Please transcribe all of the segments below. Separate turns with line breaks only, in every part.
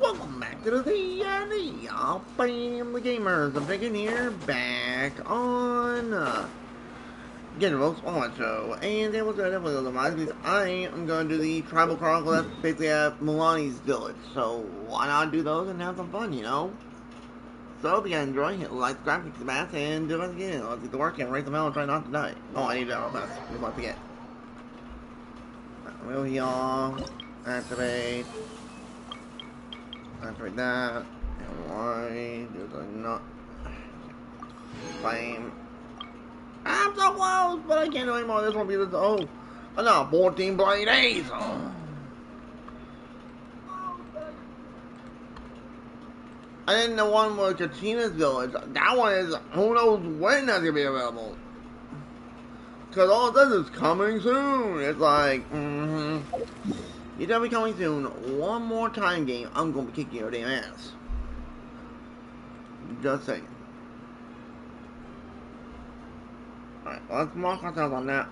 Welcome back to the D&D. Bam, the gamers. I'm thinking here, back on Genshin on show. And that was definitely the because I am going to do the Tribal Chronicles, basically at Milani's village. So why not do those and have some fun, you know? So if you guys enjoy, hit like, subscribe, kick the bath, and do it again. Let's get to work and raise the hell and try not to die. Oh, I need to do that. Before I forget. Will y'all activate? Activate that. And why do I not? Flame. I'm so close, but I can't do anymore. This won't be this. Oh, no, 14 bloody days. Oh. And then the one with Kachina's village. That one is who knows when that's gonna be available. Because all it does is coming soon. It's like, You tell me coming soon. One more time, game. I'm gonna be kicking your damn ass. Just saying. Alright, let's mark ourselves on that.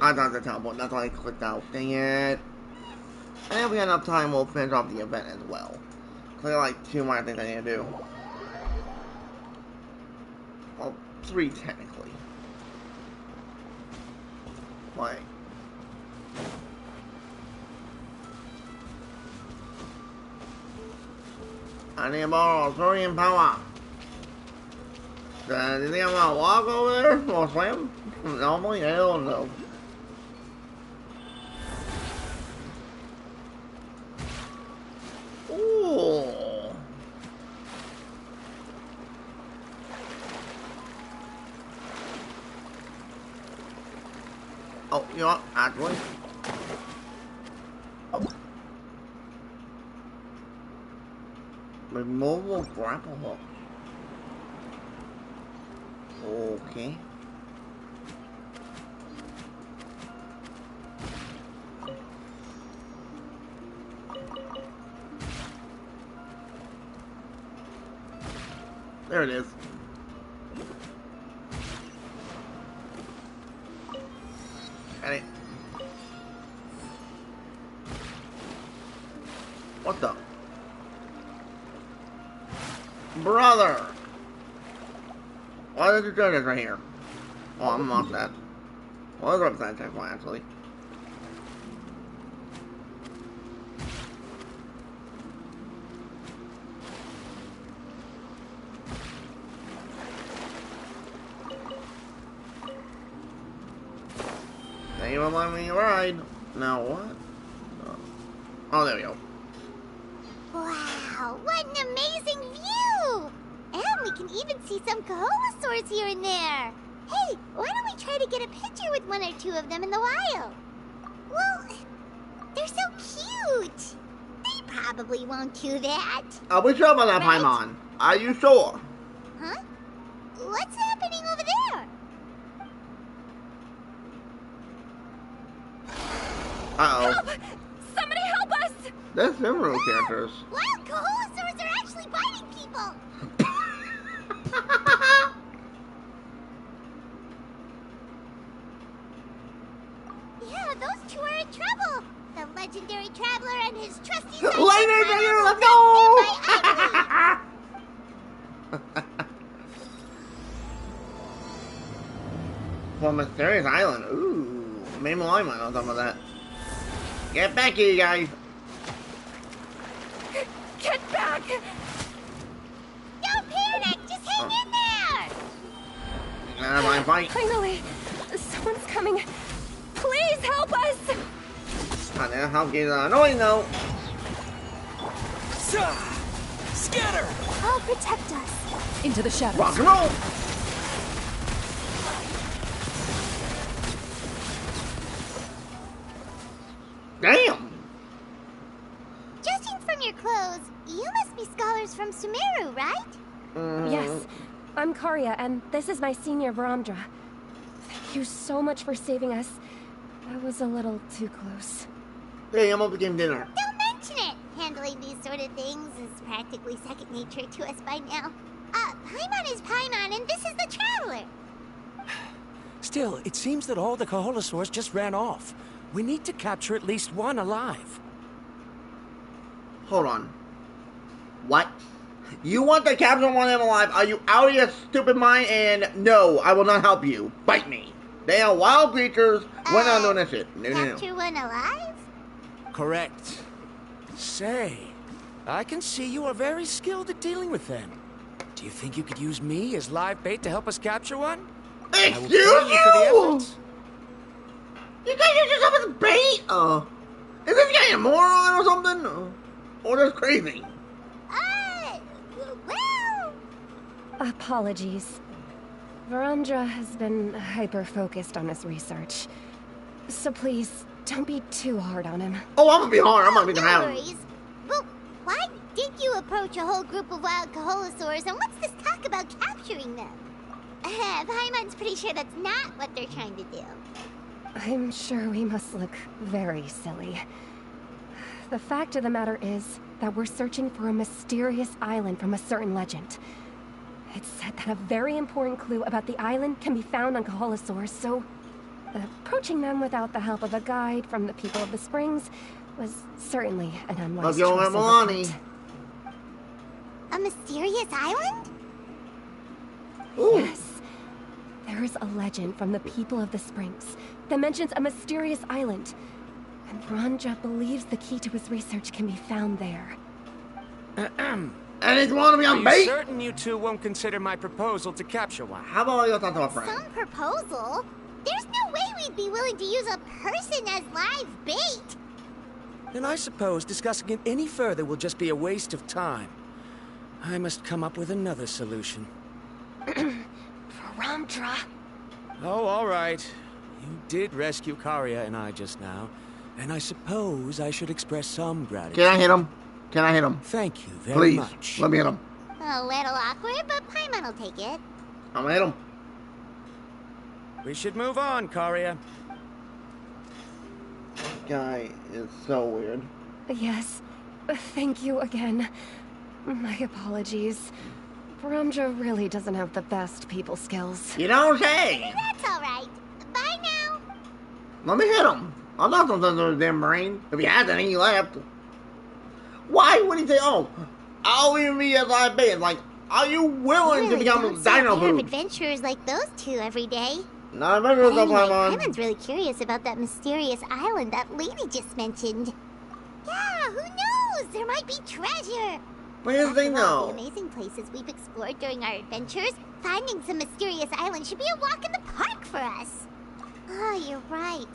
I thought the teleport. That's why I clicked out. Dang it. And if we have enough time, we'll finish off the event as well. Because I got like 2 more things I need to do. Well, 3 technically. Like. I need to borrow sodium power. Do you think I'm gonna walk over there or swim? Normally, I don't know. Ooh. Oh, you know what? Actually. Oh. Removable grapple hook. Okay. There it is. Got it. What the? Brother! Why did you do this right here? Oh, I'm off that. Well, that's what I'm saying, actually. Now you won't let me ride. Now what? Oh, there we go.
Wow, what an amazing view! And we can even see some Kaholosaurs here and there. Hey, why don't we try to get a picture with 1 or 2 of them in the wild? Well, they're so cute. They probably won't do that.
Are we sure about that,
Right?
Paimon? Are you sure?
Huh? What's happening over there?
Uh-oh.
Help! Somebody help us!
That's several characters.
Wild Kaholosaurs are actually biting people! Yeah, those 2 are in trouble! The legendary traveler and his trusty sidekick
Ladies, let's go! From Mysterious Island. Ooh. Maybe I might know some of that. Get back here, you guys.
Get back! Don't panic! Just hang in there!
I'm fight.
Finally! Someone's coming! Please help us!
How get annoying though?
Scatter!
I'll protect us. Into the shadows.
Rock and roll! Damn!
Judging from your clothes, you must be scholars from Sumeru, right?
Yes. I'm Karya, and this is my senior Varamdra. Thank you so much for saving us. I was a little too close.
Hey, I'm up to game dinner.
Don't mention it! Handling these sort of things is practically second nature to us by now. Paimon is Paimon, and this is the Traveler!
Still, it seems that all the Kaholosaurs just ran off. We need to capture at least one alive.
Hold on. What? You want to capture one of them alive? Are you out of your stupid mind? And no, I will not help you. Bite me. They are wild creatures. We're not doing that shit. No, no,
Capture
no.
one alive?
Correct. Say, I can see you are very skilled at dealing with them. Do you think you could use me as live bait to help us capture one? I will
Excuse
pay you for the
you?
efforts.
You guys use yourself as bait? Is this guy a moron or something? Or just crazy?
Well...
Apologies. Varandra has been hyper-focused on his research. So please, don't be too hard on him.
Oh, I'm gonna be hard. I'm gonna be
no
hard.
worries. But why did you approach a whole group of wild Kaholosaurs, and what's this talk about capturing them? Paimon's pretty sure that's not what they're trying to do.
I'm sure we must look very silly. The fact of the matter is that we're searching for a mysterious island from a certain legend. It's said that a very important clue about the island can be found on Kaholosaurs, so approaching them without the help of a guide from the people of the Springs was certainly an unwise choice on our part.
A mysterious island?
Ooh.
Yes. There is a legend from the people of the Springs that mentions a mysterious island, and Varandra believes the key to his research can be found there.
And it's wanna be
Are
on
you
bait?
certain you two won't consider my proposal to capture one?
How about I go talk to a friend?
Some proposal? There's no way we'd be willing to use a person as live bait.
Then I suppose discussing it any further will just be a waste of time. I must come up with another solution.
Varandra!
Oh, all right. You did rescue Karya and I just now, and I suppose I should express some gratitude.
Can I hit him? Can I hit him?
Thank you very
Please,
much.
let me hit him.
A little awkward, but Paimon will take it.
I'm gonna hit him.
We should move on, Karya.
This guy is so weird.
Yes. Thank you again. My apologies. Varandra really doesn't have the best people skills.
You don't say.
That's all right. Bye now.
Let me hit him. I'm not something to his damn brain. If he has any left. Why would he say, oh, I'll even be as live bait? Like, are you willing to become a
don't see a
dino
pair of
food?
adventurers like those two every day.
Not if I go
Anyway,
Paimon.
Paimon's really curious about that mysterious island that lady just mentioned. Yeah, who knows? There might be treasure.
But here's the thing,
After all
though.
the amazing places we've explored during our adventures, finding some mysterious island should be a walk in the park for us. Oh, you're right.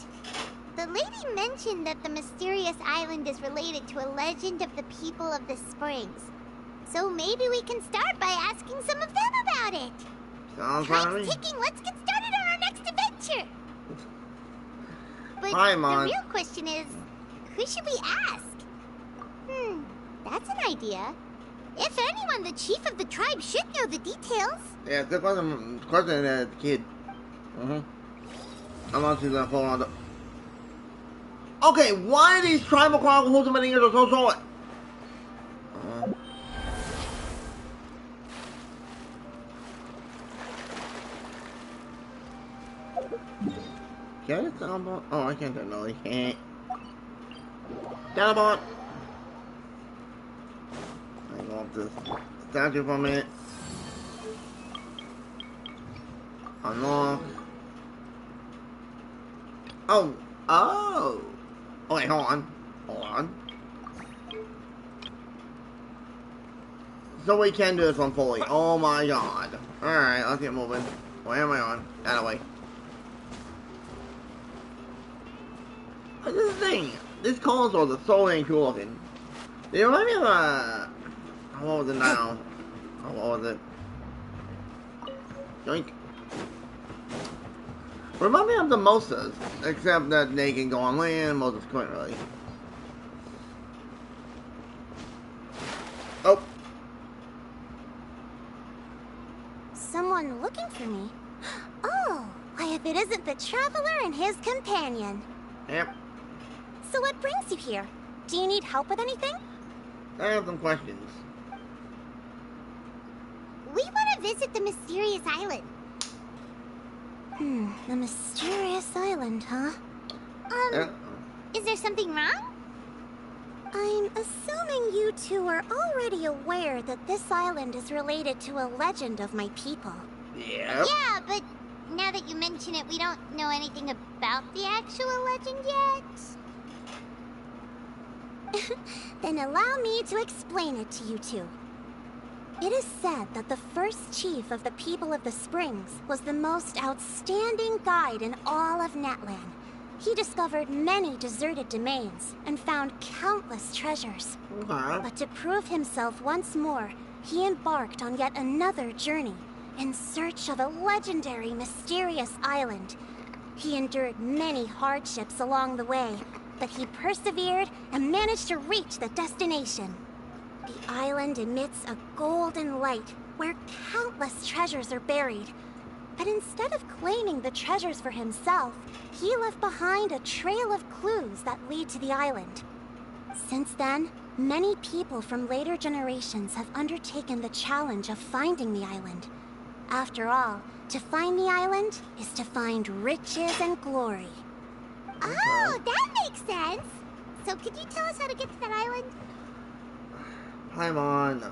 The lady mentioned that the mysterious island is related to a legend of the people of the Springs. So maybe we can start by asking some of them about it.
Sounds fine to
Time's
me.
ticking. Let's get started on our next adventure. But
Paimon.
the real question is, who should we ask? That's an idea. If anyone, the chief of the tribe should know the details.
Yeah, good question the kid. I'm not too gonna fall on the... Okay, why are these tribal chronicles so many years are so short? Can I teleport? Oh, I can't no, I can't. Teleport! I go up this statue for a minute. Unlock. Oh! Oh! Okay, hold on. Hold on. So we can do this one fully. Oh my god. Alright, let's get moving. Where am I on? That way. This is the thing. These consoles are so dang cool looking. They remind me of what was it now? Oh, what was it? Yoink. Remind me of the Mosas, except that they can go on land, Moses couldn't really. Oh.
Someone looking for me. Oh, why if it isn't the traveler and his companion.
Yep.
So what brings you here? Do you need help with anything?
I have some questions.
We want to visit the mysterious island. The mysterious island, huh?
Yeah.
Is there something wrong? I'm assuming you two are already aware that this island is related to a legend of my people.
Yep.
Yeah, but now that you mention it, we don't know anything about the actual legend yet. Then allow me to explain it to you two. It is said that the first chief of the people of the Springs was the most outstanding guide in all of Natlan. He discovered many deserted domains and found countless treasures.
Okay.
But to prove himself once more, he embarked on yet another journey in search of a legendary, mysterious island. He endured many hardships along the way, but he persevered and managed to reach the destination. The island emits a golden light where countless treasures are buried. But instead of claiming the treasures for himself, he left behind a trail of clues that lead to the island. Since then, many people from later generations have undertaken the challenge of finding the island. After all, to find the island is to find riches and glory. Oh, that makes sense! So could you tell us how to get to that island?
Paimon.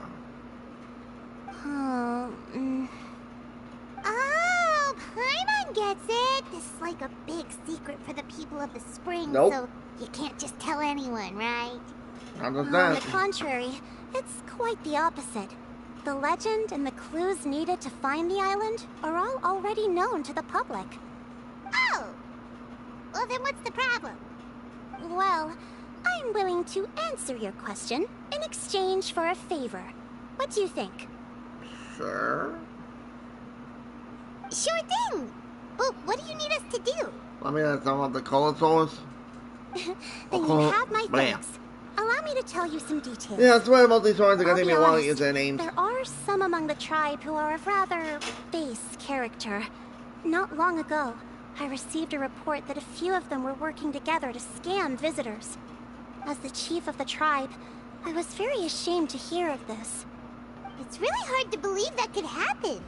Oh, Paimon gets it! This is like a big secret for the people of the spring,
Nope.
so you can't just tell anyone, right?
How does
On
that?
the contrary, it's quite the opposite. The legend and the clues needed to find the island are all already known to the public. Oh! Well, then what's the problem? Well, I'm willing to answer your question in exchange for a favor. What do you think?
Sure.
Sure thing! But what do you need us to do?
Let me know some of the color source.
Then you have my
Bam.
thanks. Allow me to tell you some details.
Yeah, I swear about these stories are
I'll
gonna take
be
me a while to
honest,
use their names.
there are some among the tribe who are of rather base character. Not long ago, I received a report that a few of them were working together to scam visitors. As the chief of the tribe, I was very ashamed to hear of this. It's really hard to believe that could happen.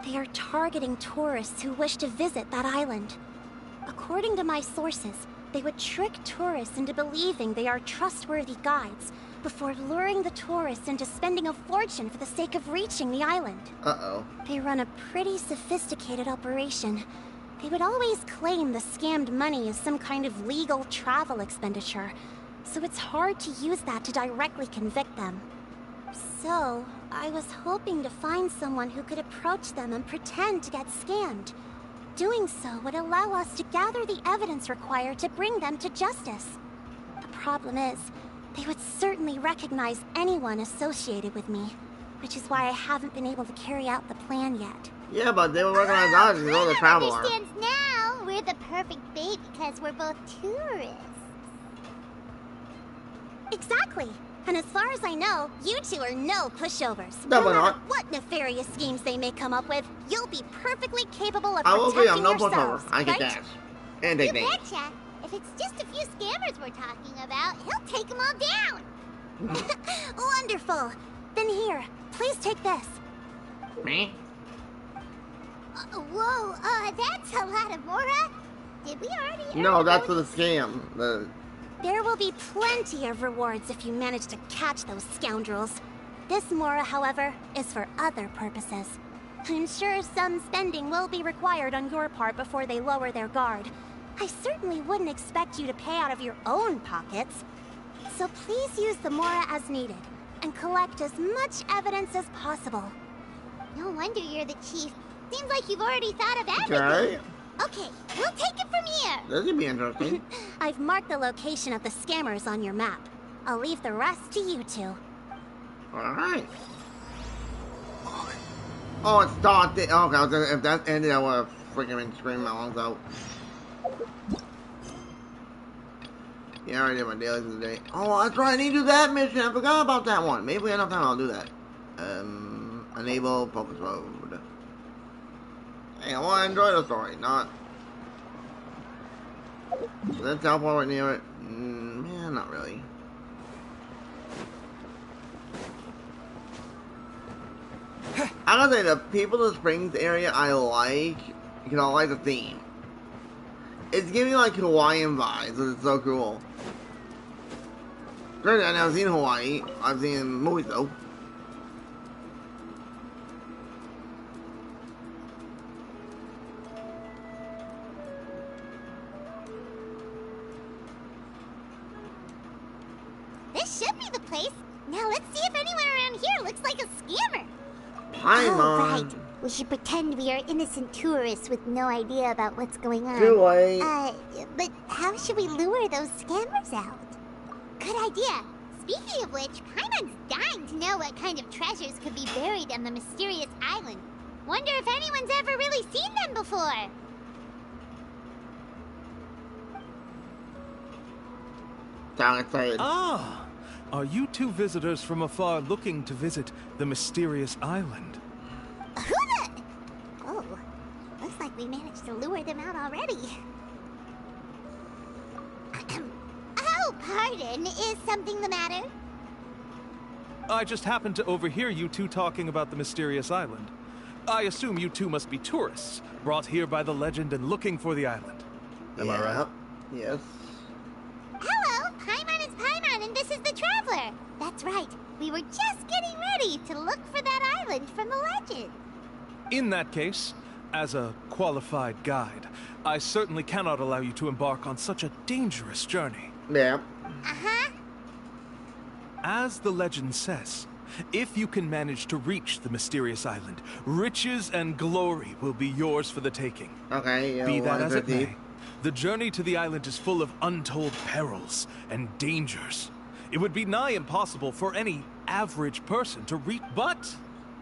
They are targeting tourists who wish to visit that island. According to my sources, they would trick tourists into believing they are trustworthy guides before luring the tourists into spending a fortune for the sake of reaching the island.
Uh-oh.
They run a pretty sophisticated operation. They would always claim the scammed money is some kind of legal travel expenditure, so it's hard to use that to directly convict them. So, I was hoping to find someone who could approach them and pretend to get scammed. Doing so would allow us to gather the evidence required to bring them to justice. The problem is, they would certainly recognize anyone associated with me, which is why I haven't been able to carry out the plan yet.
Yeah, but they will recognize us as all the traveler.
Understands now. We're the perfect bait because we're both tourists. Exactly. And as far as I know, you two are no pushovers.
No, we're
matter
not.
what nefarious schemes they may come up with, you'll be perfectly capable of
I will be. I'm
protecting
no
yourselves,
pushover. I get
right?
gas. And take
You
names.
betcha. If it's just a few scammers we're talking about, he'll take them all down. Wonderful. Then here, please take this.
Me?
Whoa, that's a lot of Mora. Did we already?
No, that's for the scam.
There will be plenty of rewards if you manage to catch those scoundrels. This Mora, however, is for other purposes. I'm sure some spending will be required on your part before they lower their guard. I certainly wouldn't expect you to pay out of your own pockets. So please use the Mora as needed, and collect as much evidence as possible. No wonder you're the chief. Seems like you've already thought of everything.
Okay.
Okay, we'll take it from here.
This would be interesting.
I've marked the location of the scammers on your map. I'll leave the rest to you two.
Alright. Oh, it started. Okay, if that ended, I would have freaking been screaming my lungs out. Yeah, I already did my dailies of the day. Oh, that's right, I need to do that mission. I forgot about that one. Maybe we have enough time, I'll do that. Enable focus mode. Hey, I want to enjoy the story, not... So then teleport right near it. Yeah, not really. I gotta say, the people of the Springs area I like, because I like the theme. It's giving like Hawaiian vibes, which is so cool. Granted, I've never seen Hawaii. I've seen movies though.
This should be the place. Now let's see if anyone around here looks like a scammer.
Hi,
Oh,
Mom.
right. We should pretend we are innocent tourists with no idea about what's going on.
Too late.
But how should we lure those scammers out? Good idea. Speaking of which, Paimon's dying to know what kind of treasures could be buried on the mysterious island. Wonder if anyone's ever really seen them before.
Sound excited.
Ah! Are you two visitors from afar looking to visit the mysterious island?
Who the... Oh, looks like we managed to lure them out already. Oh, pardon. Is something the matter?
I just happened to overhear you two talking about the mysterious island. I assume you two must be tourists, brought here by the legend and looking for the island. Am I right?
Yes.
Hello, Paimon is Paimon, and this is the Traveler. That's right. We were just getting ready to look for that island from the legend.
In that case, as a qualified guide, I certainly cannot allow you to embark on such a dangerous journey.
Yeah.
Uh-huh.
As the legend says, if you can manage to reach the mysterious island, riches and glory will be yours for the taking.
Okay, yeah.
Be that as it may, the journey to the island is full of untold perils and dangers. It would be nigh impossible for any average person to reach, but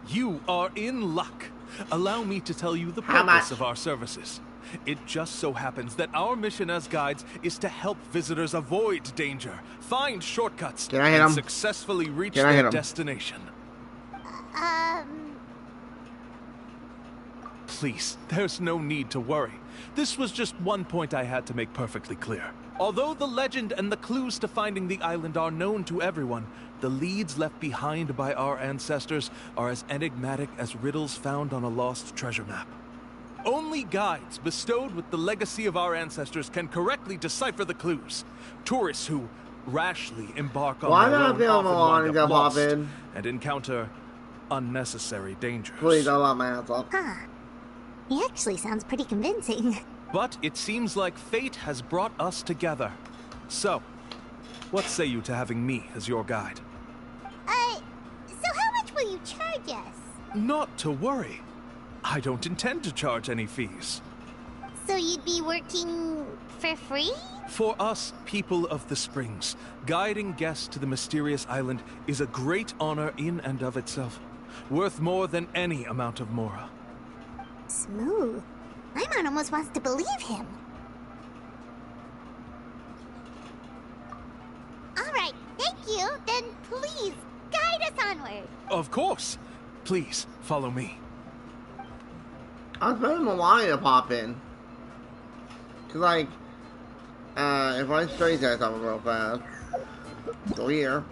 you are in luck. Allow me to tell you the purpose of our services. It just so happens that our mission as guides is to help visitors avoid danger, find shortcuts, and successfully reach their destination. Please, there's no need to worry. This was just one point I had to make perfectly clear. Although the legend and the clues to finding the island are known to everyone, the leads left behind by our ancestors are as enigmatic as riddles found on a lost treasure map. Only guides bestowed with the legacy of our ancestors can correctly decipher the clues. Tourists who rashly embark on their own often wind up lost and encounter unnecessary dangers.
Please don't let my ass off.
Huh. He actually sounds pretty convincing.
But it seems like fate has brought us together. So, what say you to having me as your guide?
So how much will you charge us?
Not to worry. I don't intend to charge any fees.
So you'd be working for free?
For us, people of the Springs, guiding guests to the mysterious island is a great honor in and of itself, worth more than any amount of mora.
Smooth. Paimon almost wants to believe him. All right, thank you. Then please, guide us onward.
Of course. Please, follow me.
I was waiting for Hawaii to pop in. Cause like, if I show you guys something real fast, go here,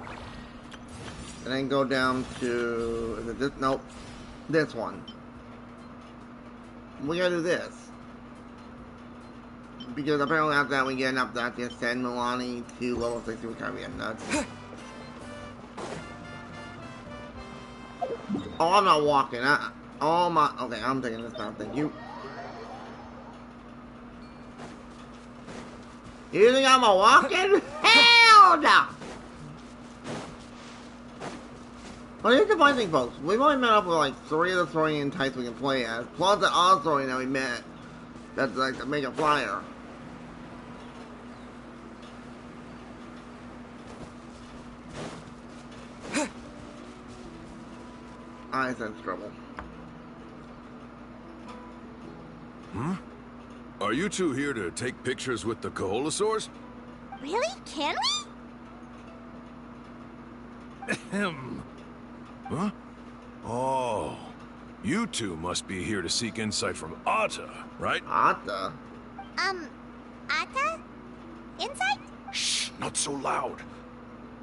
and then go down to, is it this? Nope, this one. We gotta do this. Because apparently after that we get enough to actually ascend Milani to level 60, which kind of get nuts. Oh, I'm not walking. Oh my, okay, I'm taking this now, thank you. You think I'm a walking? Hell no! Well, here's the funny thing, folks. We've only met up with like 3 of the Saurian types we can play as, plus the other Saurian that we met. That's like a mega flyer. I sense trouble.
Are you two here to take pictures with the Koholosaurs?
Really? Can we?
Ahem.
Huh? Oh, you two must be here to seek insight from Atta, right?
Atta?
Atta? Insight?
Shh, not so loud.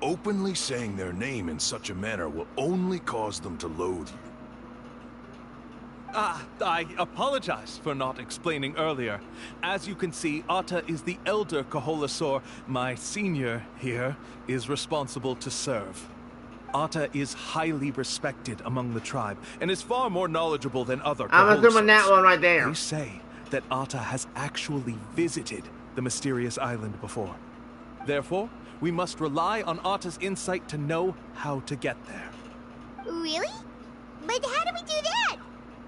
Openly saying their name in such a manner will only cause them to loathe you.
I apologize for not explaining earlier. As you can see, Atta is the elder Kaholasaur. My senior here is responsible to serve. Atta is highly respected among the tribe and is far more knowledgeable than other
I'm assuming that
Kaholasaurs.
one right there.
They say that Atta has actually visited the mysterious island before. Therefore, we must rely on Atta's insight to know how to get there.
Really? But how do we do that?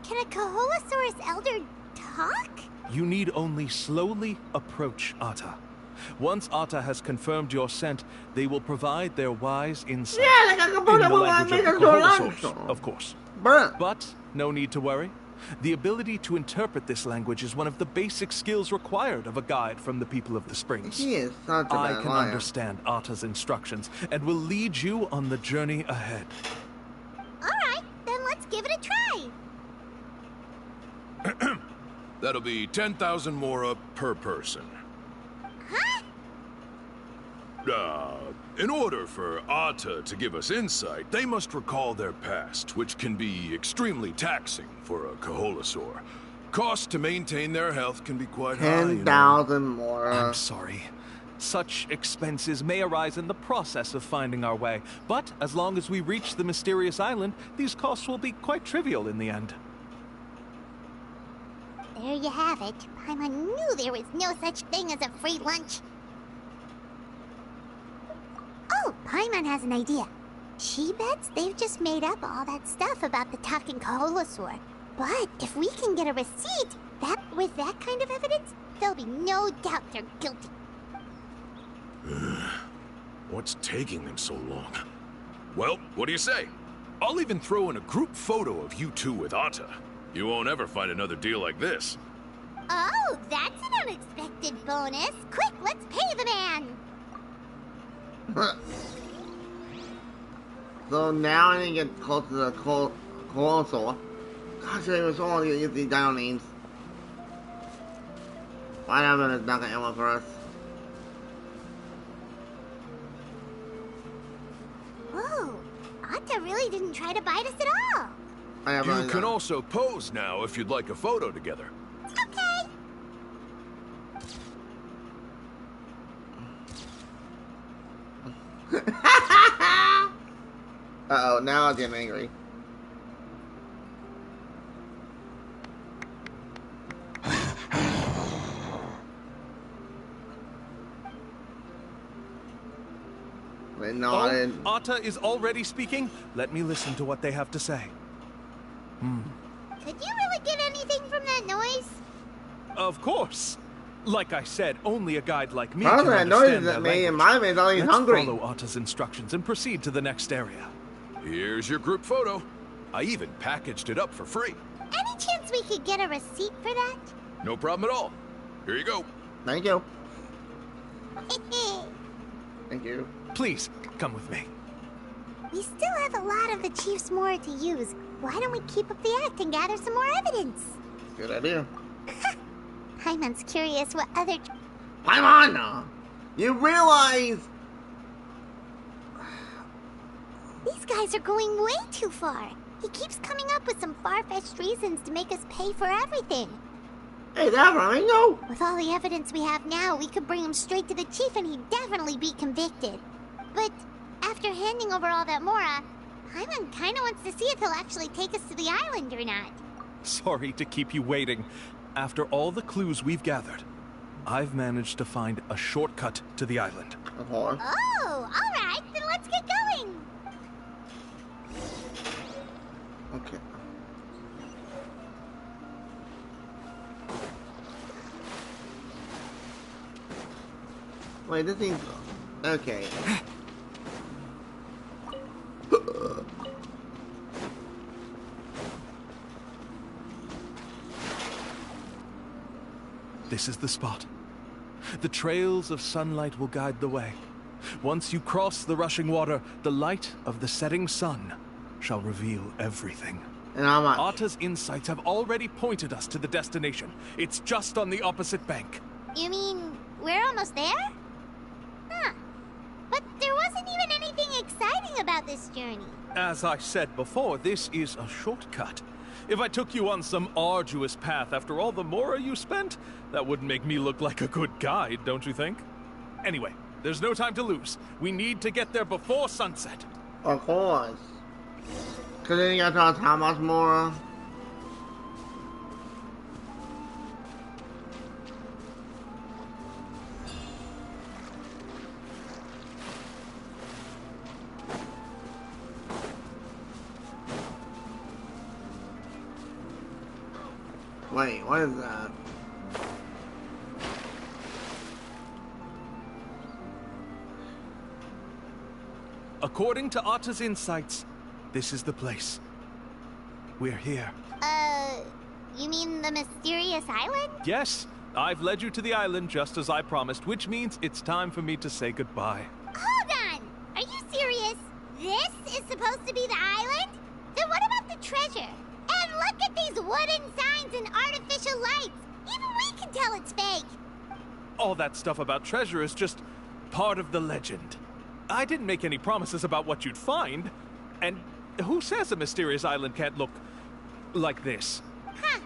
Can a Kaholosaurus elder talk?
You need only slowly approach Atta. Once Atta has confirmed your scent, they will provide their wise insight.
Yeah, like a
in the
computer
language of the Kaholosaurs, of course.
Bruh.
But no need to worry. The ability to interpret this language is one of the basic skills required of a guide from the people of the Springs.
He is such a
I
bad
can
liar.
understand Atta's instructions and will lead you on the journey ahead.
Alright, then let's give it a try.
That'll be 10,000 mora per person.
Huh?
In order for Atta to give us insight, they must recall their past, which can be extremely taxing for a Kaholasaur. Cost to maintain their health can be quite high, you know.
10,000 more.
I'm sorry. Such expenses may arise in the process of finding our way, but as long as we reach the mysterious island, these costs will be quite trivial in the end.
There you have it. Paimon knew there was no such thing as a free lunch. Oh, Paimon has an idea. She bets they've just made up all that stuff about the talking Kaholosaur. But if we can get a receipt, with that kind of evidence, there'll be no doubt they're guilty.
What's taking them so long? Well, what do you say? I'll even throw in a group photo of you two with Atta. You won't ever find another deal like this.
Oh, that's an unexpected bonus. Quick, let's pay the man.
So now I need to get close to the Colossal. Gosh, it was so long to get these dino names. Why haven't it not gonna for us?
Whoa, Atta really didn't try to bite us at all.
You can also pose now if you'd like a photo together.
Okay.
Uh-oh, now I'm getting angry. They nodded.
Oh, Atta is already speaking? Let me listen to what they have to say.
Could you really get anything from that noise?
Of course. Like I said, only a guide like me
Probably
can
that noise
understand
that
their
made
language.
my man always
Let's
hungry.
follow Atta's instructions and proceed to the next area.
Here's your group photo. I even packaged it up for free.
Any chance we could get a receipt for that?
No problem at all. Here you go.
Thank you. Thank you.
Please, come with me.
We still have a lot of the Chief's Mora to use. Why don't we keep up the act and gather some more evidence?
Good idea.
Paimon's curious what other...
Paimon! You realize...
These guys are going way too far. He keeps coming up with some far-fetched reasons to make us pay for everything.
Hey, that right, no.
With all the evidence we have now, we could bring him straight to the chief and he'd definitely be convicted. But after handing over all that Mora, Paimon kinda wants to see if he'll actually take us to the island or not.
Sorry to keep you waiting. After all the clues we've gathered, I've managed to find a shortcut to the island.
Hold on.
Oh, alright, then let's get going.
Okay. Wait, this thing's... Okay.
This is the spot. The trails of sunlight will guide the way. Once you cross the rushing water, the light of the setting sun shall reveal everything.
And I'm like...
Atta's insights have already pointed us to the destination. It's just on the opposite bank.
You mean, we're almost there? Huh. But there wasn't even anything exciting about this journey.
As I said before, this is a shortcut. If I took you on some arduous path after all the Mora you spent, that wouldn't make me look like a good guide, don't you think? Anyway, there's no time to lose. We need to get there before sunset.
Of course. Cause then you gotta tell us how much more. Wait, what is that?
According to Atta's insights, this is the place. We're here.
You mean the mysterious island?
Yes, I've led you to the island just as I promised, which means it's time for me to say goodbye.
Hold on! Are you serious? This is supposed to be the island? Then what about the treasure? And look at these wooden signs and artificial lights! Even we can tell it's fake!
All that stuff about treasure is just part of the legend. I didn't make any promises about what you'd find. And who says a mysterious island can't look like this?
Huh.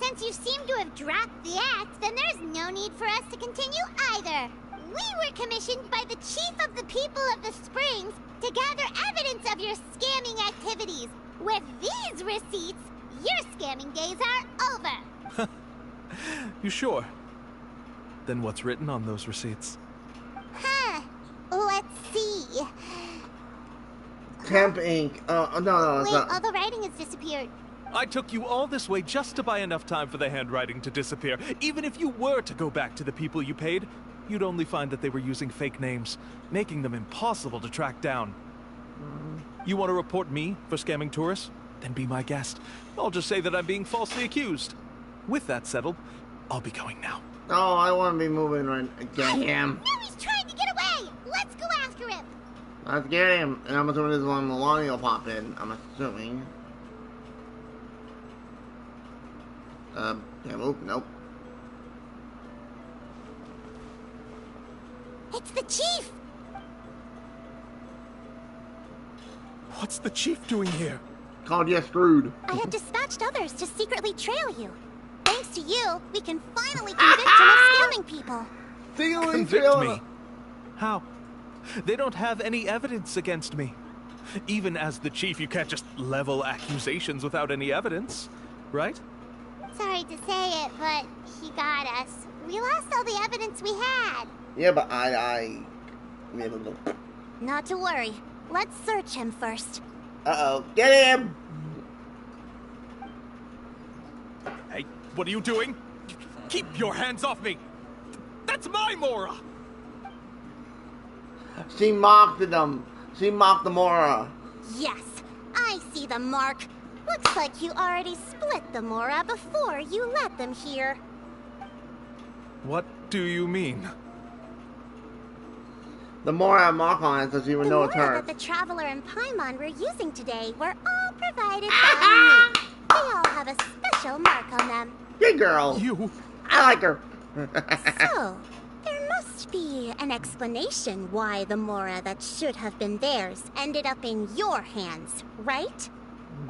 Since you seem to have dropped the act, then there's no need for us to continue either. We were commissioned by the chief of the people of the Springs to gather evidence of your scamming activities. With these receipts, your scamming days are over.
You sure? Then what's written on those receipts?
Huh. Let's see.
Temp ink. No, it's
Wait,
not.
all the writing has disappeared.
I took you all this way just to buy enough time for the handwriting to disappear. Even if you were to go back to the people you paid, you'd only find that they were using fake names, making them impossible to track down. You want to report me for scamming tourists? Then be my guest. I'll just say that I'm being falsely accused. With that settled, I'll be going now.
Oh, I want to be moving right. Get him.
Now he's trying to get away! Let's go after him!
Let's get him. And I'm assuming this is when Melania will pop in. I'm assuming. Can't move. Nope.
It's the chief!
What's the chief doing here?
Called you screwed.
I have dispatched others to secretly trail you. Thanks to you, we can finally convict him of scamming people.
Convict me? How? They don't have any evidence against me. Even as the chief, you can't just level accusations without any evidence, right?
Sorry to say it, but he got us. We lost all the evidence we had.
Yeah, but
Not to worry. Let's search him first.
Uh-oh. Get him!
Hey, what are you doing? Keep your hands off me! That's my Mora!
She mocked them. She mocked the Mora.
Yes, I see the mark. Looks like you already split the Mora before you let them here.
What do you mean?
The Mora mock on it so she would know it's
The Mora
her.
that the Traveler and Paimon were using today were all provided by me. They all have a special mark on them.
Good girl.
You...
I like her.
So, there must be an explanation why the Mora that should have been theirs ended up in your hands, right?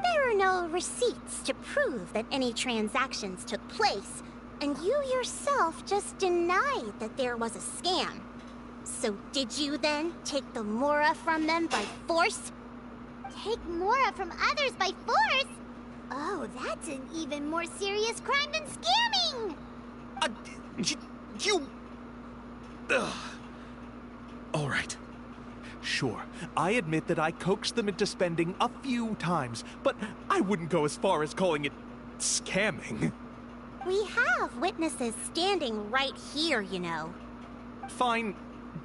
There are no receipts to prove that any transactions took place, and you yourself just denied that there was a scam. So did you then take the Mora from them by force? Take Mora from others by force? Oh, that's an even more serious crime than scamming!
You... Ugh. All right. Sure, I admit that I coaxed them into spending a few times, but I wouldn't go as far as calling it scamming.
We have witnesses standing right here, you know.
Fine.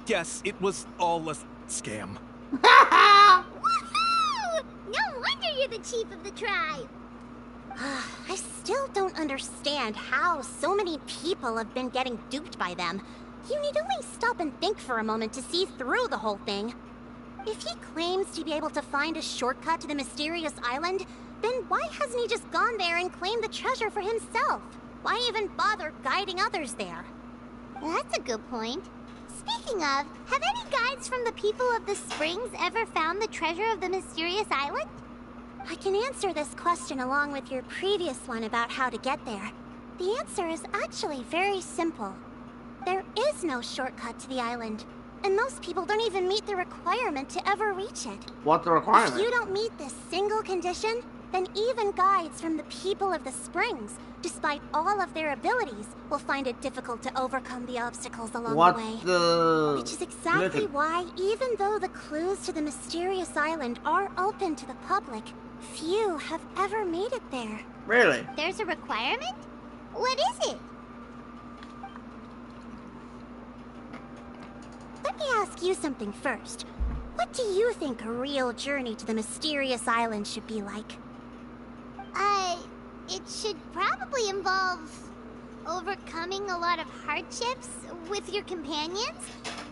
Yes, it was all a scam.
Woohoo! No wonder you're the chief of the tribe. I still don't understand how so many people have been getting duped by them. You need only stop and think for a moment to see through the whole thing. If he claims to be able to find a shortcut to the mysterious island, then why hasn't he just gone there and claimed the treasure for himself? Why even bother guiding others there? That's a good point. Speaking of, have any guides from the people of the Springs ever found the treasure of the mysterious island? I can answer this question along with your previous one about how to get there. The answer is actually very simple. There is no shortcut to the island, and most people don't even meet the requirement to ever reach it.
What's the requirement?
If you don't meet this single condition, then even guides from the people of the Springs, despite all of their abilities, will find it difficult to overcome the obstacles along the way. Which is exactly why, even though the clues to the mysterious island are open to the public, few have ever made it there.
Really?
There's a requirement? What is it? Let me ask you something first. What do you think a real journey to the mysterious island should be like? It should probably involve overcoming a lot of hardships with your companions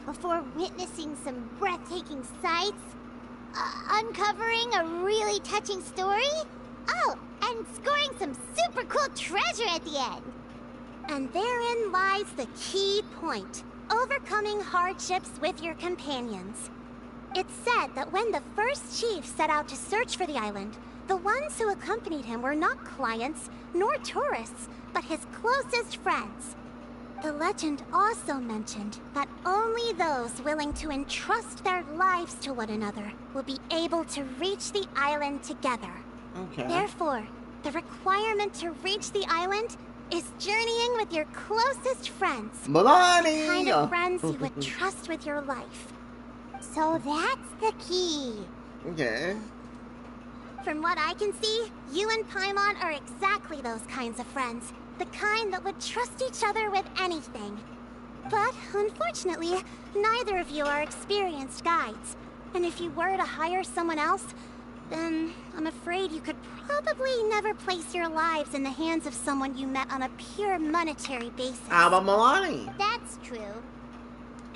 before witnessing some breathtaking sights, uncovering a really touching story, and scoring some super cool treasure at the end. And therein lies the key point. Overcoming hardships with your companions. It's said that when the first chief set out to search for the island, the ones who accompanied him were not clients nor tourists, but his closest friends. The legend also mentioned that only those willing to entrust their lives to one another will be able to reach the island together.
Okay.
Therefore, the requirement to reach the island is journeying with your closest friends.
Milani!
The kind of friends you would trust with your life. So that's the key.
Okay.
From what I can see, you and Paimon are exactly those kinds of friends. The kind that would trust each other with anything. But, unfortunately, neither of you are experienced guides. And if you were to hire someone else, then I'm afraid you could probably never place your lives in the hands of someone you met on a pure monetary basis.
How about Milani?
That's true.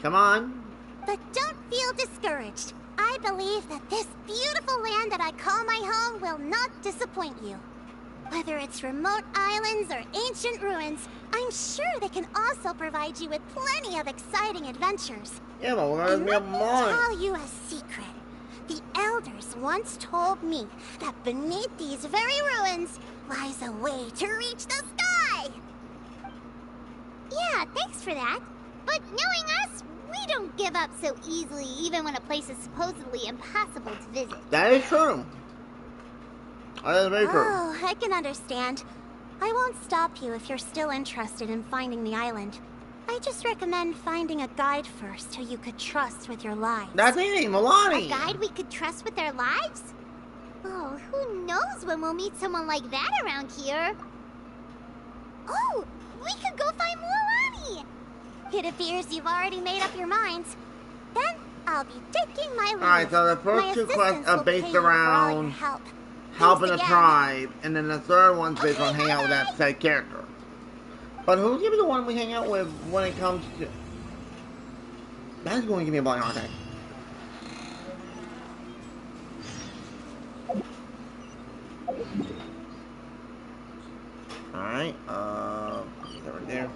Come on.
But don't feel discouraged. I believe that this beautiful land that I call my home will not disappoint you. Whether it's remote islands or ancient ruins, I'm sure they can also provide you with plenty of exciting adventures.
Yeah, but we're
And
gonna
let
be
me
Milani.
tell you a secret. The elders once told me that beneath these very ruins lies a way to reach the sky. Yeah, thanks for that. But knowing us, we don't give up so easily even when a place is supposedly impossible to visit.
That is true. That is very true.
Oh, I can understand. I won't stop you if you're still interested in finding the island. I just recommend finding a guide first who you could trust with your lives.
That's easy, Milani.
A guide we could trust with their lives? Oh, who knows when we'll meet someone like that around here? Oh, we could go find Milani! It appears you've already made up your minds. Then I'll be taking my leave.
Alright, so the first
My
two quests
assistants
are
will
based
pay you for all your
around
help.
helping
Thanks
the
again.
tribe, and then the third one's based on
Okay,
hanging out with that said character. But who's gonna be the one we hang out with when it comes to... That's going to give me a blind heart attack. Alright, right there.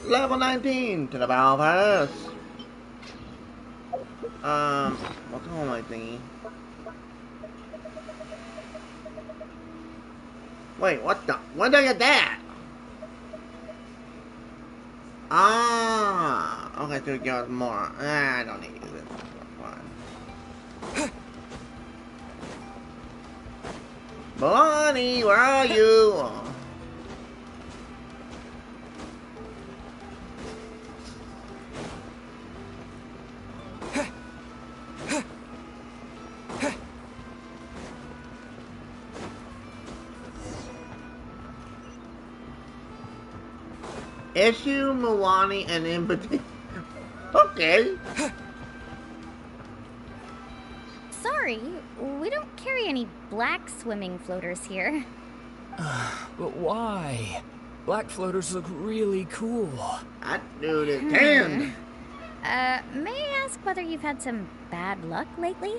Level 19 to the Battle Pass. What's on my thingy? Wait, what the? When did I get that? Ah, okay, so we got more. I don't need it. Fine. Bonnie, where are you? Issue Milani an invitation. Okay.
Sorry, we don't carry any black swimming floaters here.
But why? Black floaters look really cool.
That dude is tanned.
May I ask whether you've had some bad luck lately?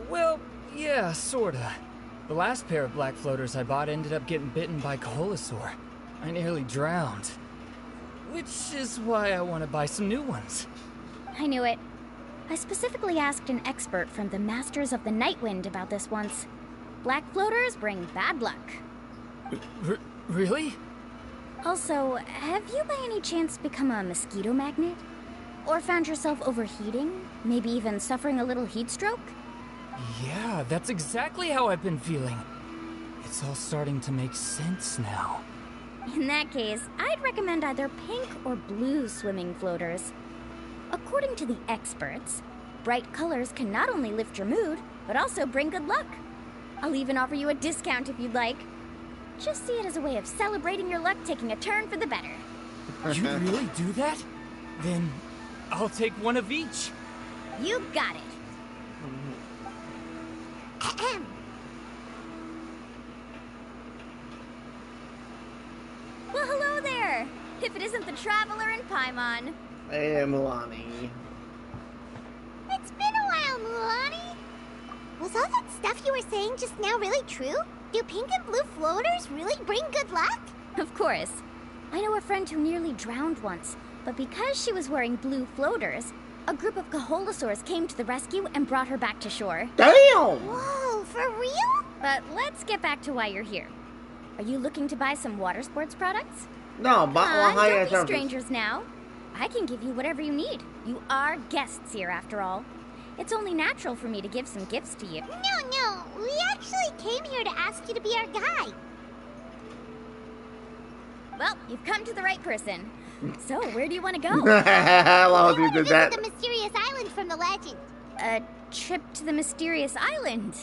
Well, yeah, sorta. The last pair of black floaters I bought ended up getting bitten by Coholosaur. I nearly drowned. Which is why I want to buy some new ones.
I knew it. I specifically asked an expert from the Masters of the Night Wind about this once. Black floaters bring bad luck.
Really?
Also, have you by any chance become a mosquito magnet? Or found yourself overheating? Maybe even suffering a little heat stroke?
Yeah, that's exactly how I've been feeling. It's all starting to make sense now.
In that case, I'd recommend either pink or blue swimming floaters. According to the experts, bright colors can not only lift your mood, but also bring good luck. I'll even offer you a discount if you'd like. Just see it as a way of celebrating your luck taking a turn for the better.
You really do that? Then I'll take one of each.
You got it. Well, hello there. If it isn't the Traveler in Paimon.
Hey, Milani.
It's been a while, Mulani. Was all that stuff you were saying just now really true? Do pink and blue floaters really bring good luck?
Of course. I know a friend who nearly drowned once, but because she was wearing blue floaters, a group of Kaholasaurs came to the rescue and brought her back to shore.
Damn!
Whoa, for real?
But let's get back to why you're here. Are you looking to buy some water sports products?
No, but
Don't be strangers now. I can give you whatever you need. You are guests here, after all. It's only natural for me to give some gifts to you.
No. We actually came here to ask you to be our guide.
Well, you've come to the right person. So, where do you want to go?
Hello,
We
you
want to
did that.
visit the mysterious island from the legend.
A trip to the mysterious island.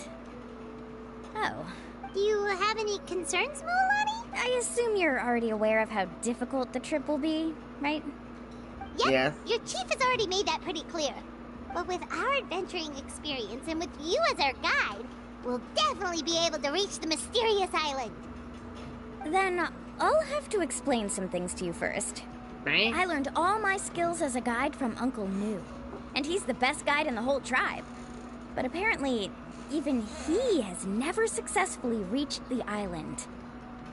Oh.
Do you have any concerns, Mulani?
I assume you're already aware of how difficult the trip will be, right?
Yep,
Yes.
your chief has already made that pretty clear. But with our adventuring experience and with you as our guide, we'll definitely be able to reach the mysterious island.
Then I'll have to explain some things to you first. I learned all my skills as a guide from Uncle Nu, and he's the best guide in the whole tribe. But apparently, even he has never successfully reached the island.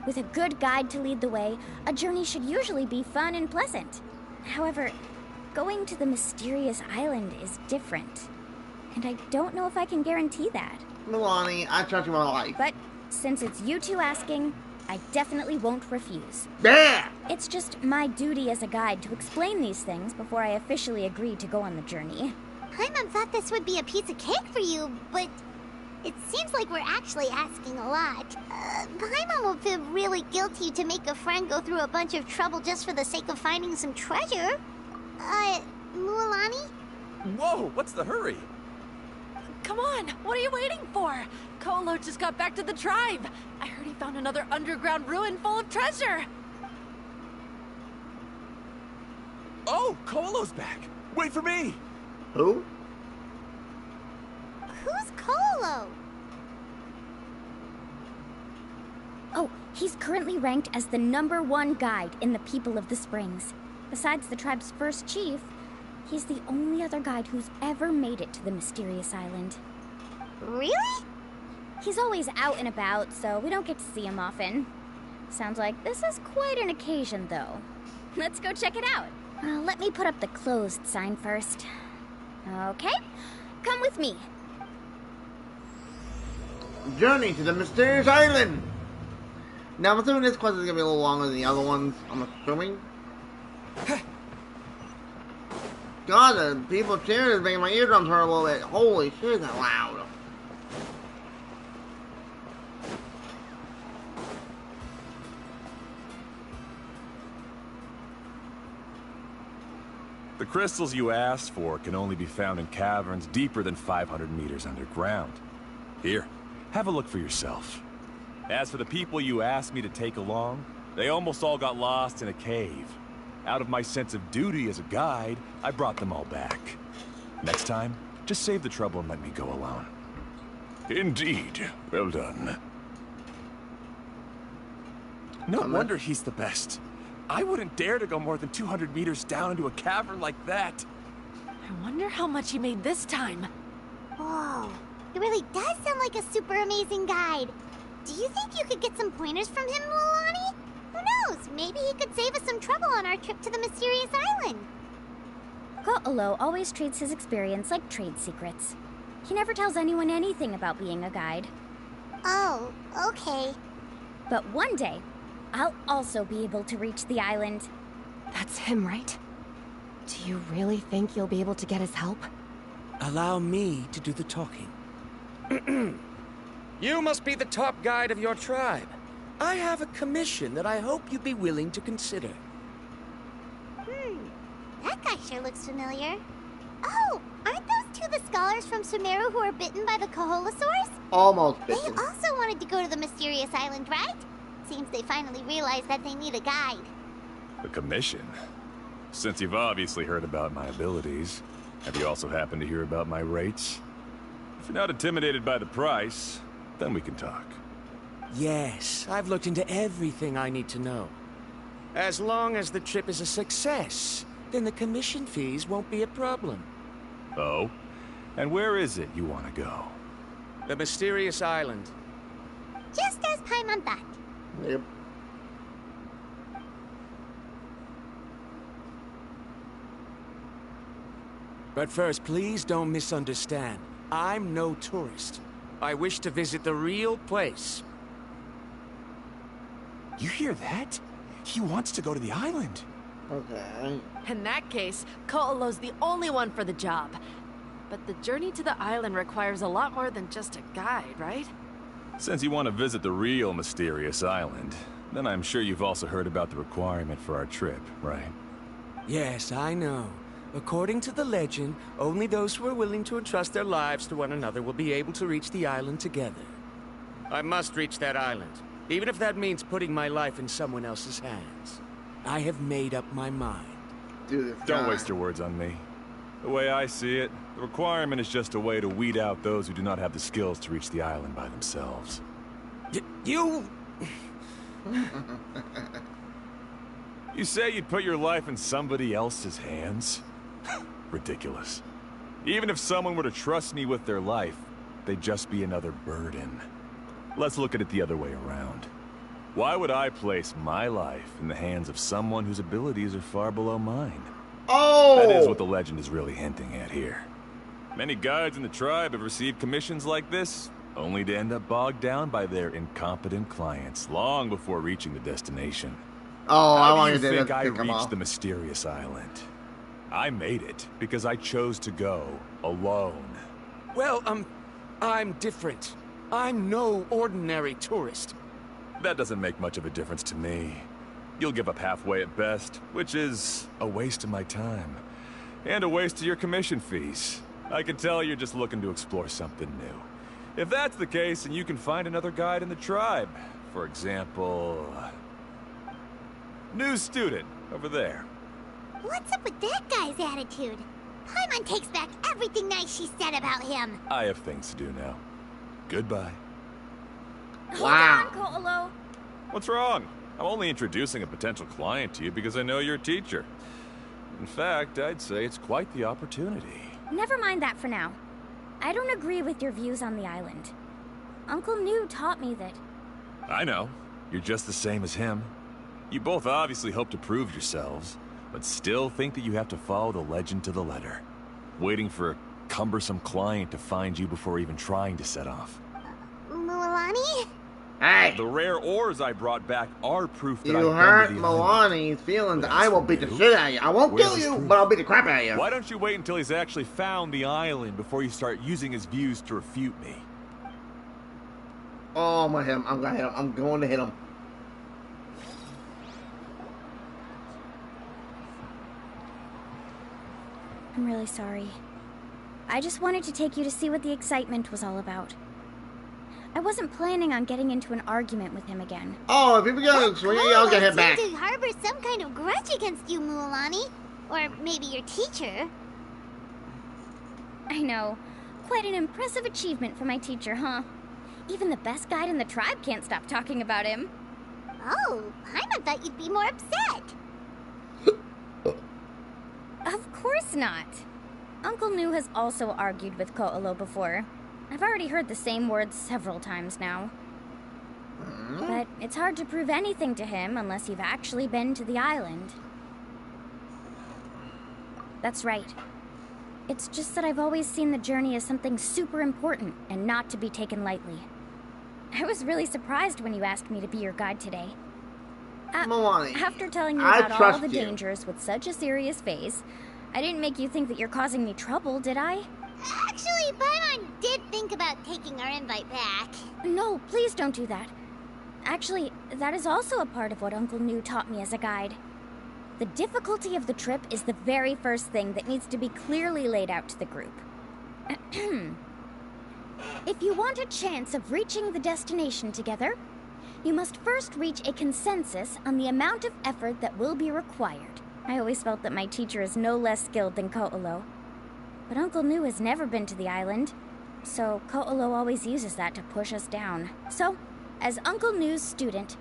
With a good guide to lead the way, a journey should usually be fun and pleasant. However, going to the mysterious island is different, and I don't know if I can guarantee that.
Milani, I trust you with my life.
But since it's you two asking, I definitely won't refuse.
Yeah!
It's just my duty as a guide to explain these things before I officially agree to go on the journey.
Paimon thought this would be a piece of cake for you, but it seems like we're actually asking a lot. Paimon will feel really guilty to make a friend go through a bunch of trouble just for the sake of finding some treasure. Mulani?
Whoa, what's the hurry?
Come on, what are you waiting for? Kolo just got back to the tribe. I heard he found another underground ruin full of treasure.
Oh, Kolo's back. Wait for me.
Who?
Who's Kolo?
Oh, he's currently ranked as the #1 guide in the People of the Springs. Besides the tribe's first chief, he's the only other guide who's ever made it to the mysterious island.
Really?
He's always out and about, so we don't get to see him often. Sounds like this is quite an occasion, though. Let's go check it out. Let me put up the closed sign first. Okay, come with me.
Journey to the mysterious island! Now, I'm assuming this quest is gonna be a little longer than the other ones, I'm assuming. God, the people cheering is making my eardrums hurt a little bit. Holy shit, that's loud.
The crystals you asked for can only be found in caverns deeper than 500 meters underground. Here, have a look for yourself. As for the people you asked me to take along, they almost all got lost in a cave. Out of my sense of duty as a guide, I brought them all back. Next time, just save the trouble and let me go alone. Indeed. Well done.
No wonder he's the best. I wouldn't dare to go more than 200 meters down into a cavern like that.
I wonder how much he made this time.
Whoa, it really does sound like a super amazing guide. Do you think you could get some pointers from him, Mulani? Who knows? Maybe he could save us some trouble on our trip to the mysterious island.
Ko'olo always treats his experience like trade secrets. He never tells anyone anything about being a guide.
Oh, okay.
But one day, I'll also be able to reach the island.
That's him, right? Do you really think you'll be able to get his help?
Allow me to do the talking. You must be the top guide of your tribe. I have a commission that I hope you'd be willing to consider.
That guy sure looks familiar. Oh, aren't those two the scholars from Sumeru who were bitten by the Koholosaurs?
Almost
They
bitten.
also wanted to go to the mysterious island, right? Seems they finally realized that they need a guide.
A commission? Since you've obviously heard about my abilities, have you also happened to hear about my rates? If you're not intimidated by the price, then we can talk.
Yes, I've looked into everything I need to know. As long as the trip is a success, then the commission fees won't be a problem.
Oh? And where is it you want to go?
The mysterious island.
Just as Paimon thought.
Yep.
But first, please don't misunderstand. I'm no tourist. I wish to visit the real place.
You hear that? He wants to go to the island.
Okay.
In that case, Ko'olo's the only one for the job. But the journey to the island requires a lot more than just a guide, right?
Since you want to visit the real mysterious island, then I'm sure you've also heard about the requirement for our trip, right?
Yes, I know. According to the legend, only those who are willing to entrust their lives to one another will be able to reach the island together. I must reach that island, even if that means putting my life in someone else's hands. I have made up my mind.
Dude,
Don't waste your words on me. The way I see it, the requirement is just a way to weed out those who do not have the skills to reach the island by themselves.
You...
You say you'd put your life in somebody else's hands? Ridiculous. Even if someone were to trust me with their life, they'd just be another burden. Let's look at it the other way around. Why would I place my life in the hands of someone whose abilities are far below mine?
Oh!
That is what the legend is really hinting at here. Many guides in the tribe have received commissions like this, only to end up bogged down by their incompetent clients long before reaching the destination.
Oh, I
How
want
do you
to
think I
come
reached
off.
the mysterious island? I made it because I chose to go alone.
Well, I'm different. I'm no ordinary tourist.
That doesn't make much of a difference to me. You'll give up halfway at best, which is a waste of my time. And a waste of your commission fees. I can tell you're just looking to explore something new. If that's the case, then you can find another guide in the tribe. For example... new student, over there.
What's up with that guy's attitude? Paimon takes back everything nice she said about him.
I have things to do now. Goodbye.
Wow.
Hold on, Ko'olo.
What's wrong? I'm only introducing a potential client to you because I know you're a teacher. In fact, I'd say it's quite the opportunity.
Never mind that for now. I don't agree with your views on the island. Uncle New taught me that...
I know. You're just the same as him. You both obviously hope to prove yourselves, but still think that you have to follow the legend to the letter. Waiting for a cumbersome client to find you before even trying to set off.
Mualani?
Hey!
The rare ores I brought back are proof that
You
I've
hurt
been to the island.
Milani's feelings.
But
I
as
will
for
beat the
you,
shit out of you. I won't
where's
kill
his
you,
proof?
but I'll beat the crap out of you.
Why don't you wait until he's actually found the island before you start using his views to refute me?
Oh, I'm gonna hit him. I'm gonna hit him. I'm going to hit him.
I'm really sorry. I just wanted to take you to see what the excitement was all about. I wasn't planning on getting into an argument with him again.
Oh, if people get swing, I'll get hit back.
Seem to harbor some kind of grudge against you, Mualani. Or maybe your teacher.
I know. Quite an impressive achievement for my teacher, huh? Even the best guide in the tribe can't stop talking about him.
Oh, Paimon thought you'd be more upset.
Of course not. Uncle New has also argued with Ko'olo before. I've already heard the same words several times now. But it's hard to prove anything to him unless you've actually been to the island. That's right. It's just that I've always seen the journey as something super important and not to be taken lightly. I was really surprised when you asked me to be your guide today.
Milani,
After telling you
I
about all
trust
the
you.
dangers with such a serious face, I didn't make you think that you're causing me trouble, did I?
Actually, Paimon did think about taking our invite back.
No, please don't do that. Actually, that is also a part of what Uncle New taught me as a guide. The difficulty of the trip is the very first thing that needs to be clearly laid out to the group. If you want a chance of reaching the destination together, you must first reach a consensus on the amount of effort that will be required. I always felt that my teacher is no less skilled than Ko'olo. But Uncle New has never been to the island, so Ko'olo always uses that to push us down. So, as Uncle New's student,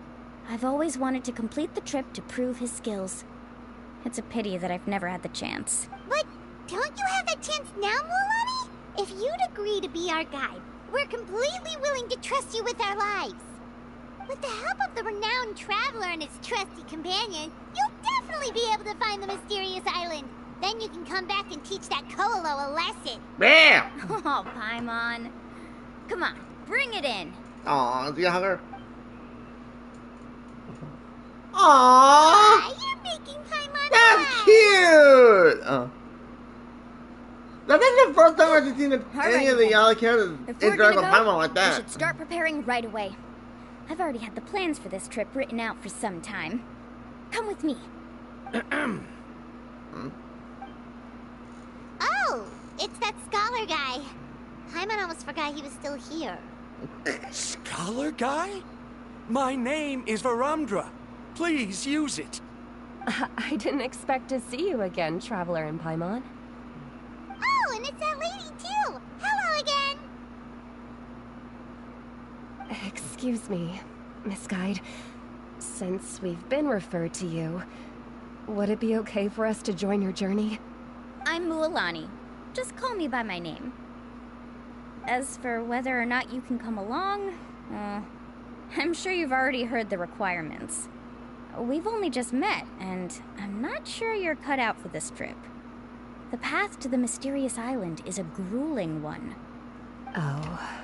I've always wanted to complete the trip to prove his skills. It's a pity that I've never had the chance.
But don't you have that chance now, Mulani? If you'd agree to be our guide, we're completely willing to trust you with our lives. With the help of the renowned traveler and his trusty companion, you'll definitely be able to find the mysterious island. Then you can come back and teach that Ko'olo a lesson.
Bam!
Oh, Paimon. Come on, bring it in.
Aw, do you hug her? Aww!
Aw, you're making Paimon
That's
laugh.
cute! That's the first time I've seen any of the yellow characters
Before we're
interact
gonna
with
go,
Paimon like
we
that.
should start preparing right away. I've already had the plans for this trip written out for some time. Come with me.
Oh, it's that scholar guy. Paimon almost forgot he was still here.
Scholar guy? My name is Varumdra. Please use it.
I didn't expect to see you again, Traveler in Paimon.
Oh, and it's that lady too. Hello again.
Excuse me, Miss Guide. Since we've been referred to you, would it be okay for us to join your journey?
I'm Mualani. Just call me by my name. As for whether or not you can come along, I'm sure you've already heard the requirements. We've only just met, and I'm not sure you're cut out for this trip. The path to the mysterious island is a grueling one.
Oh.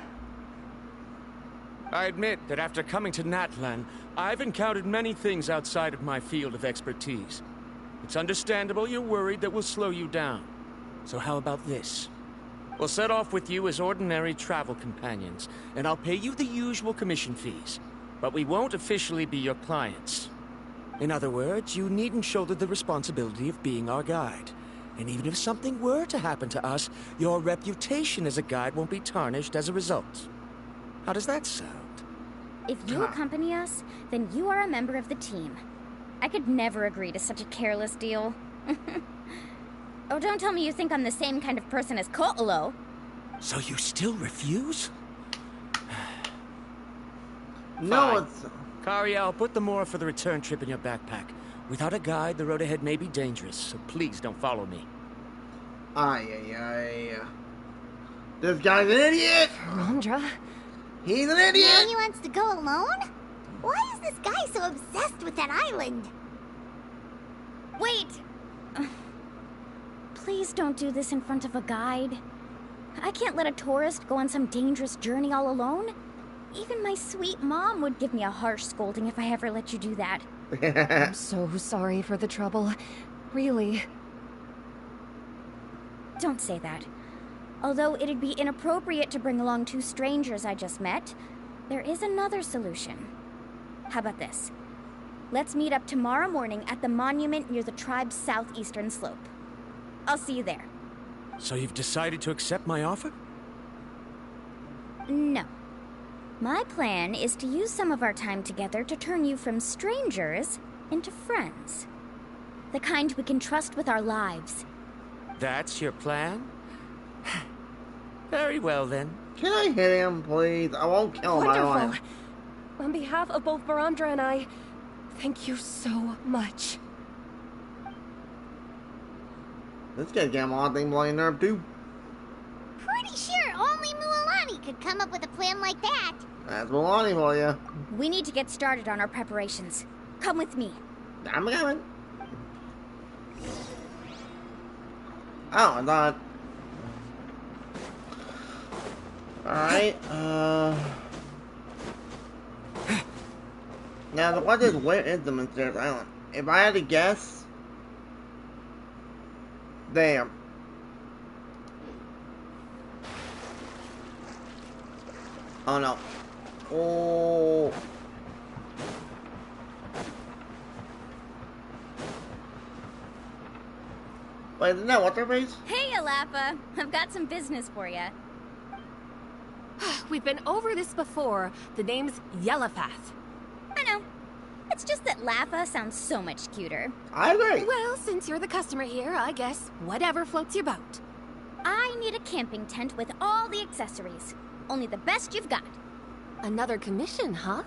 I admit that after coming to Natlan, I've encountered many things outside of my field of expertise. It's understandable you're worried that we'll slow you down. So how about this? We'll set off with you as ordinary travel companions, and I'll pay you the usual commission fees. But we won't officially be your clients. In other words, you needn't shoulder the responsibility of being our guide. And even if something were to happen to us, your reputation as a guide won't be tarnished as a result. How does that sound?
If you accompany us, then you are a member of the team. I could never agree to such a careless deal. Oh, don't tell me you think I'm the same kind of person as Ko'olo.
So you still refuse?
No,
Fine.
it's...
Kariel, put the more for the return trip in your backpack. Without a guide, the road ahead may be dangerous, so please don't follow me.
Ay. This guy's an idiot!
Rondra?
He's an idiot!
Now he wants to go alone? Why is this guy so obsessed with that island?
Wait! Please don't do this in front of a guide. I can't let a tourist go on some dangerous journey all alone. Even my sweet mom would give me a harsh scolding if I ever let you do that.
I'm so sorry for the trouble. Really.
Don't say that. Although it'd be inappropriate to bring along two strangers I just met, there is another solution. How about this? Let's meet up tomorrow morning at the monument near the tribe's southeastern slope. I'll see you there.
So you've decided to accept my offer?
No. My plan is to use some of our time together to turn you from strangers into friends. The kind we can trust with our lives.
That's your plan? Very well, then.
Can I hit him, please? I won't kill him. I don't want
Wonderful.
him.
On behalf of both Varandra and I, thank you so much.
This guy's getting a lot of things bloody nerve, too.
Pretty sure only Mualani could come up with a plan like that.
That's Milani for you.
We need to get started on our preparations. Come with me.
I'm coming. Oh, I thought. Alright, now the question is, where is the mysterious island? If I had to guess, there. Oh no. Oh. Wait, isn't that what's her face?
Hey, Alapha. I've got some business for you.
We've been over this before. The name's Yellowfath.
I know. It's just that Lappa sounds so much cuter.
I agree.
Well, since you're the customer here, I guess whatever floats your boat.
I need a camping tent with all the accessories. Only the best you've got.
Another commission, huh?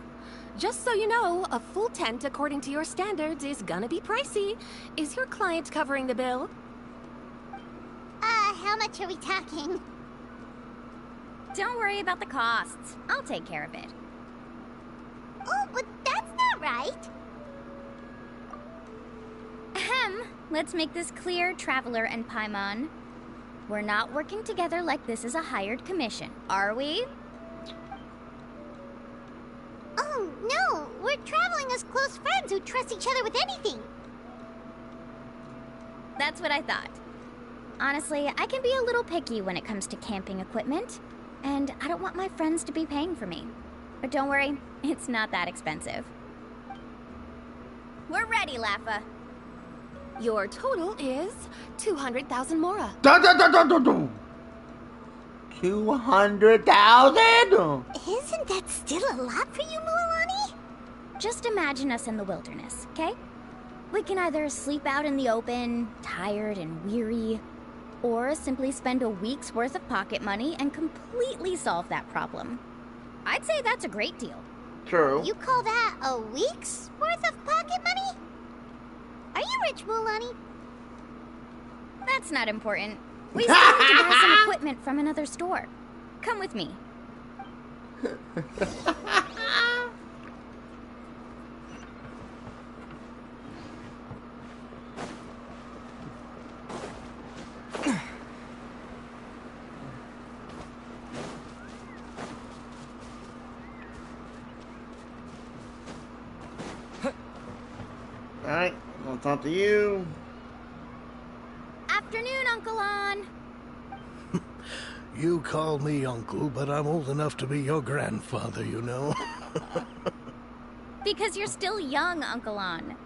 Just so you know, a full tent according to your standards is gonna be pricey. Is your client covering the bill?
How much are we talking?
Don't worry about the costs. I'll take care of it.
Oh, but that's not right.
Ahem. Let's make this clear, Traveler and Paimon. We're not working together like this is a hired commission, are we?
Oh, no. We're traveling as close friends who trust each other with anything.
That's what I thought. Honestly, I can be a little picky when it comes to camping equipment, and I don't want my friends to be paying for me. But don't worry, it's not that expensive. We're ready, Lappa.
Your total is 200,000 mora.
200,000?
Isn't that still a lot for you, Mualani?
Just imagine us in the wilderness, okay? We can either sleep out in the open, tired and weary, or simply spend a week's worth of pocket money and completely solve that problem. I'd say that's a great deal.
True.
You call that a week's worth of pocket money? Are you rich, Mualani?
That's not important. We still need to buy some equipment from another store. Come with me.
Alright, I'll talk to you.
Afternoon, Uncle On.
You call me uncle, but I'm old enough to be your grandfather, you know.
Because you're still young, Uncle On.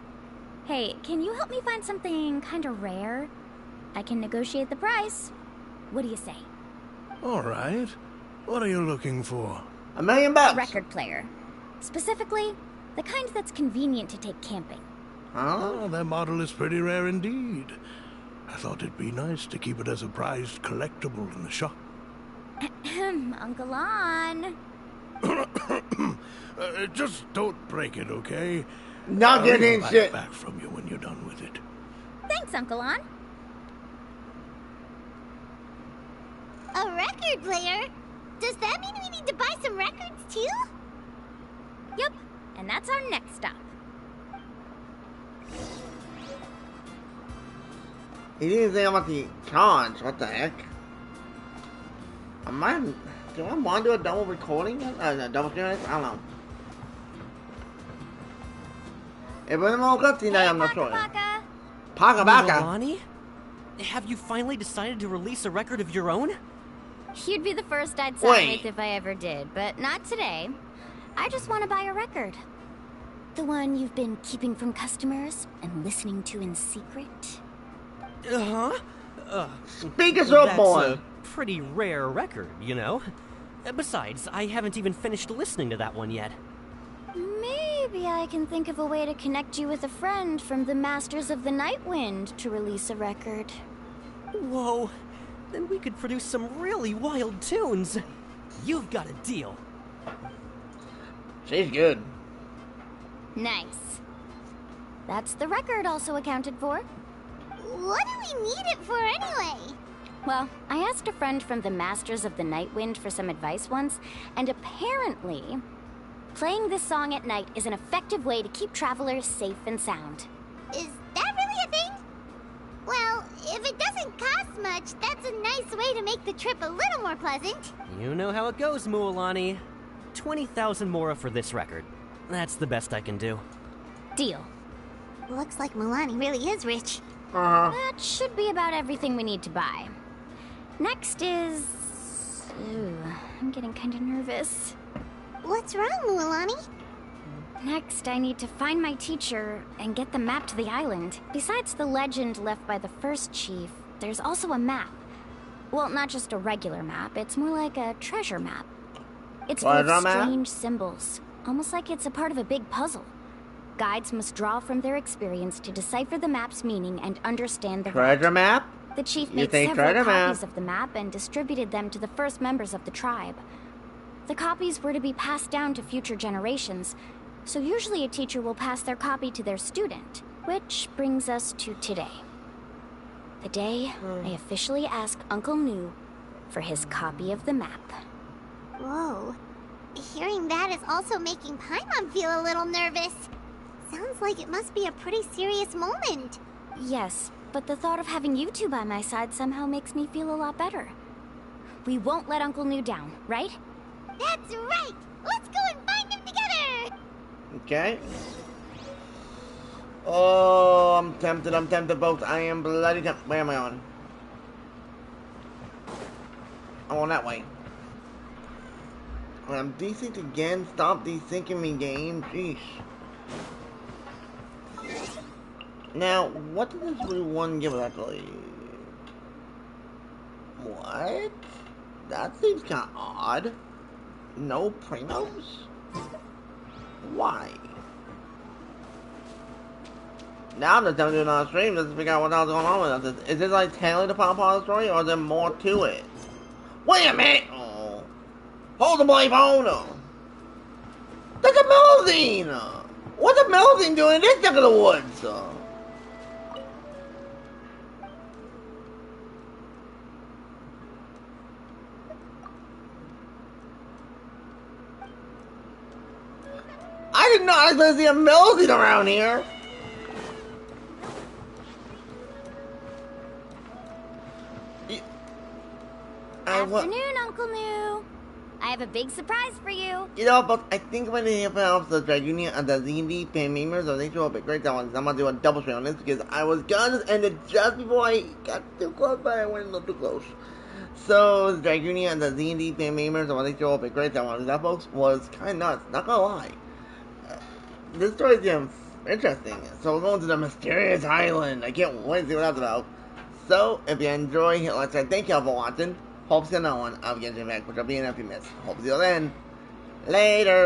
Hey, can you help me find something kind of rare? I can negotiate the price. What do you say?
All right. What are you looking for?
$1 million bucks.
A record player. Specifically, the kind that's convenient to take camping.
Huh?
Oh, that model is pretty rare indeed. I thought it'd be nice to keep it as a prized collectible in the shop.
Uncle On.
Just don't break it, okay?
Not getting
I'll
shit.
buy it back from you when you're done with it.
Thanks, Uncle On.
A record player? Does that mean we need to buy some records too?
Yep, and that's our next stop.
He didn't say about the charge. What the heck? Do I want to do a double recording? Double streaming? I don't know. If we're more cutscene, I'm not sure. Paka Baka.
Mualani? Have you finally decided to release a record of your own?
You'd be the first I'd sign with if I ever did, but not today. I just want to buy a record. The one you've been keeping from customers and listening to in secret.
Speak us up, boy.
That's a pretty rare record, you know? Besides, I haven't even finished listening to that one yet.
Maybe I can think of a way to connect you with a friend from the Masters of the Nightwind to release a record.
Whoa, then we could produce some really wild tunes. You've got a deal.
She's good.
Nice. That's the record also accounted for.
What do we need it for anyway?
Well, I asked a friend from the Masters of the Nightwind for some advice once, and apparently, playing this song at night is an effective way to keep travelers safe and sound.
Is that really a thing? Well, if it doesn't doesn't cost much, that's a nice way to make the trip a little more pleasant.
You know how it goes, Mualani. 20,000 mora for this record. That's the best I can do.
Deal.
Looks like Milani really is rich.
That should be about everything we need to buy. Next is... Ooh, I'm getting kind of nervous.
What's wrong, Mualani?
Next, I need to find my teacher and get the map to the island. Besides the legend left by the first chief, there's also a map. Well, not just a regular map, it's more like a treasure map. It's full of strange symbols, almost like it's a part of a big puzzle. Guides must draw from their experience to decipher the map's meaning and understand the
treasure map?
The chief made several copies of the map and distributed them to the first members of the tribe. The copies were to be passed down to future generations, so usually a teacher will pass their copy to their student, which brings us to today. The day I officially ask Uncle Nu for his copy of the map.
Whoa. Hearing that is also making Paimon feel a little nervous. Sounds like it must be a pretty serious moment.
Yes, but the thought of having you two by my side somehow makes me feel a lot better. We won't let Uncle Nu down, right?
That's right! Let's go and find him together!
Okay. Oh, I'm tempted, folks. I am bloody tempted. Where am I on? I'm on that way. I'm desynced again. Stop desyncing me, game. Jeez. Now, what does this Route 1 give us actually? What? That seems kind of odd. No primos? Why? Now I'm just doing it on stream just to figure out what the hell's going on with this. Is this like telling the part of the story, or is there more to it? Wait a minute! Oh. Hold the blame phone! That's a Melusine! What's a Melusine doing in this neck of the woods? I did not expect to see a Melusine around here!
Afternoon, Uncle Nu. I have a big surprise for you.
You know, but I think when they help the Dragoonia and the Z&D fan members, or they show up at Great Town, I'm gonna do a double stream on this because I was gonna end it just before I got too close, but I went a little too close. So, the Dragoonia and the Z&D fan members, or when they show up at Great Town, that folks was kind of nuts, not gonna lie. This story is interesting. So, we're going to the mysterious island. I can't wait to see what that's about. So, if you enjoy, hit like, thank y'all for watching. Hope to see you on. I'll get you back, which will be an few minutes. Hope to see you then. Later.